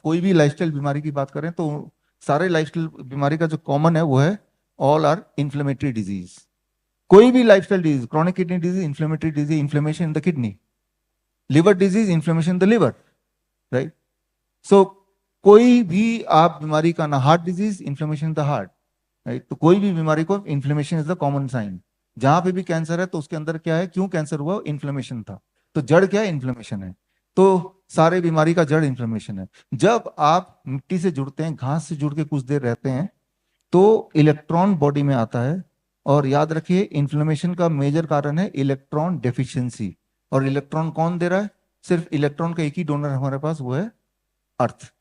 कोई भी लाइफस्टाइल बीमारी की बात करें तो सारे लाइफस्टाइल बीमारी का जो कॉमन है वो है ऑल आर इन्फ्लेमेटरी डिजीज। कोई भी lifestyle disease, chronic kidney disease, inflammatory disease, inflammation in the kidney, liver disease, inflammation in the liver, right. So कोई भी आप बीमारी का ना, heart disease, inflammation in the heart, right. तो कोई भी बीमारी को inflammation is the common sign. जहां पे भी कैंसर है तो उसके अंदर क्या है, क्यों कैंसर हुआ, इन्फ्लेमेशन था। तो जड़ क्या है, इन्फ्लेमेशन है। तो सारे बीमारी का जड़ इन्फ्लेमेशन है। जब आप मिट्टी से जुड़ते हैं, घास से जुड़ के कुछ देर रहते हैं, तो इलेक्ट्रॉन बॉडी में आता है। और याद रखिए, इन्फ्लेमेशन का मेजर कारण है इलेक्ट्रॉन डेफिशिएंसी। और इलेक्ट्रॉन कौन दे रहा है? सिर्फ इलेक्ट्रॉन का एक ही डोनर हमारे पास, वो है अर्थ।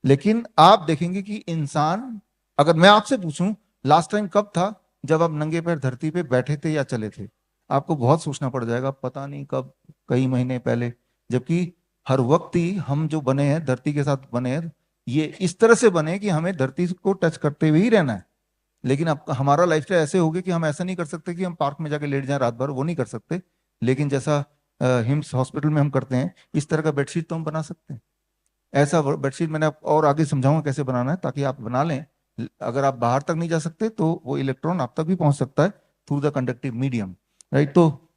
लेकिन आप देखेंगे कि इंसान, अगर मैं आपसे पूछूं लास्ट टाइम कब था जब आप नंगे पैर धरती पे बैठे थे या चले थे, आपको बहुत सोचना पड़ जाएगा, पता नहीं कब, कई महीने पहले। जबकि हर वक्त ही हम जो बने हैं, धरती के साथ बने हैं, ये इस तरह से बने कि हमें धरती को टच करते हुए ही रहना है। लेकिन अब हमारा लाइफस्टाइल ऐसे हो गया कि हम ऐसा नहीं कर सकते कि हम पार्क में जाके लेट जाएं रात भर, वो नहीं कर सकते। लेकिन जैसा हिम्स हॉस्पिटल में हम करते हैं, इस तरह का बेडशीट तो हम बना सकते हैं। ऐसा बेडशीट मैंने और आगे समझाऊंगा कैसे बनाना है, ताकि आप बना लें। अगर आप बाहर तक नहीं जा सकते तो वो इलेक्ट्रॉन आप तक भी पहुंच सकता है through the conductive medium, right. तो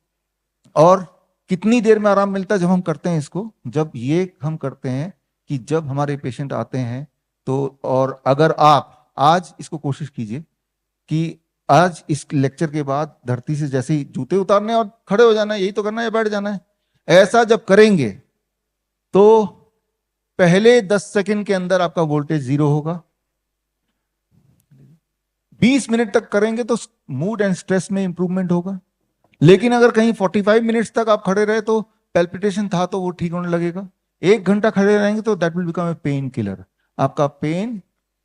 और कितनी देर में आराम मिलता है जब हम करते हैं इसको? जब ये हम करते हैं कि जब हमारे पेशेंट आते हैं तो, और अगर आप आज इसको कोशिश कीजिए कि आज इस लेक्चर के बाद धरती से जैसे ही जूते उतारने और खड़े हो जाना है, यही तो करना है, या बैठ जाना है। ऐसा जब करेंगे तो पहले 10 सेकंड के अंदर आपका वोल्टेज 0 होगा। 20 मिनट तक करेंगे तो मूड एंड स्ट्रेस में इंप्रूवमेंट होगा। लेकिन अगर कहीं 45 मिनट्स तक आप खड़े रहे तो पेल्पिटेशन था तो वो ठीक होने लगेगा। 1 घंटा खड़े रहेंगे तो that will become a pain killer. आपका पेन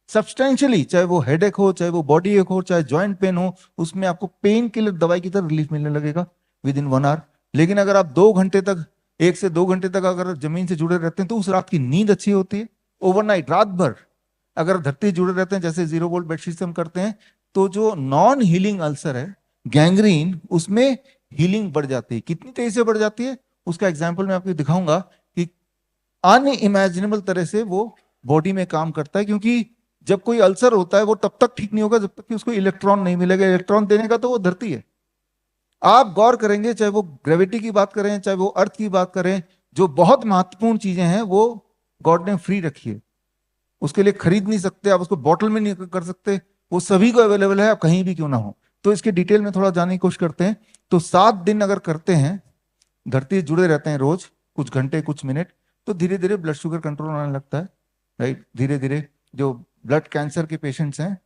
सब्सटेंशियली, चाहे वो हेडेक हो, चाहे वो बॉडी एक हो, चाहे जॉइंट पेन हो, उसमें आपको पेन किलर दवाई की तरह रिलीफ मिलने लगेगा विद इन 1 आवर। लेकिन अगर आप 2 घंटे तक, 1 से 2 घंटे तक अगर जमीन से जुड़े रहते हैं तो उस रात की नींद अच्छी होती है। ओवरनाइट, रात भर अगर धरती जुड़े रहते हैं, जैसे 0 वोल्ट बेडशीट से हम करते हैं, तो जो नॉन हीलिंग अल्सर है, गैंग्रीन, उसमें हीलिंग बढ़ जाती है। कितनी तेजी से बढ़ जाती है उसका एग्जाम्पल मैं आपको दिखाऊंगा कि अनइमेजिनेबल तरह से वो बॉडी में काम करता है। क्योंकि जब कोई अल्सर होता है वो तब तक ठीक नहीं होगा जब तक कि उसको इलेक्ट्रॉन नहीं मिलेगा। इलेक्ट्रॉन देने का तो वो धरती है। आप गौर करेंगे, चाहे वो ग्रेविटी की बात करें, चाहे वो अर्थ की बात करें, जो बहुत महत्वपूर्ण चीजें हैं वो गॉड ने फ्री रखी है। उसके लिए खरीद नहीं सकते आप, उसको बॉटल में नहीं कर सकते, वो सभी को अवेलेबल है, आप कहीं भी क्यों ना हो। तो इसके डिटेल में थोड़ा जानने की कोशिश करते हैं। तो 7 दिन अगर करते हैं, धरती से जुड़े रहते हैं रोज कुछ घंटे कुछ मिनट, तो धीरे धीरे ब्लड शुगर कंट्रोल होने लगता है, राइट। धीरे धीरे जो ब्लड कैंसर के पेशेंट्स हैं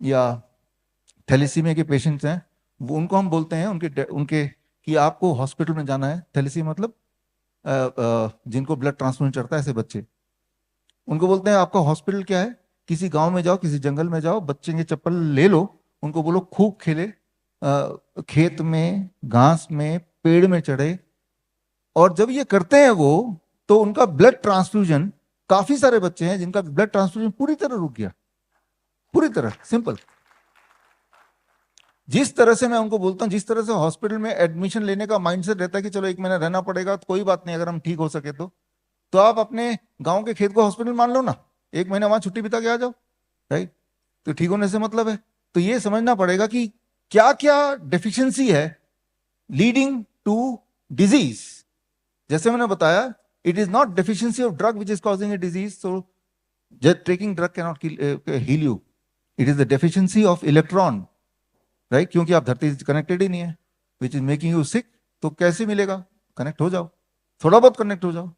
या थैलेसीमिया के पेशेंट्स हैं, वो उनको हम बोलते हैं उनके उनके कि आपको हॉस्पिटल में जाना है। थैलेसीमिया मतलब जिनको ब्लड ट्रांसफ्यूजन चढ़ता है, ऐसे बच्चे, उनको बोलते हैं आपका हॉस्पिटल क्या है? किसी गांव में जाओ, किसी जंगल में जाओ, बच्चे के चप्पल ले लो, उनको बोलो खूब खेले, खेत में, घास में, पेड़ में चढ़े। और जब ये करते हैं वो, तो उनका ब्लड ट्रांसफ्यूजन, काफी सारे बच्चे हैं जिनका ब्लड ट्रांसफ्यूजन पूरी तरह रुक गया, पूरी तरह, सिंपल। जिस तरह से मैं उनको बोलता हूँ, जिस तरह से हॉस्पिटल में एडमिशन लेने का माइंडसेट रहता है कि चलो 1 महीना रहना पड़ेगा, तो कोई बात नहीं, अगर हम ठीक हो सके तो आप अपने गांव के खेत को हॉस्पिटल मान लो ना, 1 महीना वहां छुट्टी बिता के आ जाओ, राइट। तो ठीक होने से मतलब है। तो ये समझना पड़ेगा कि क्या क्या डेफिशिएंसी है लीडिंग टू डिजीज। जैसे मैंने बताया, it is not deficiency of drug which is causing a disease, so just taking drug can not heal you. It is the deficiency of electron, right. क्योंकि आप धरती से कनेक्टेड ही नहीं है, which is making you sick. तो कैसे मिलेगा? कनेक्ट हो जाओ, थोड़ा बहुत कनेक्ट हो जाओ।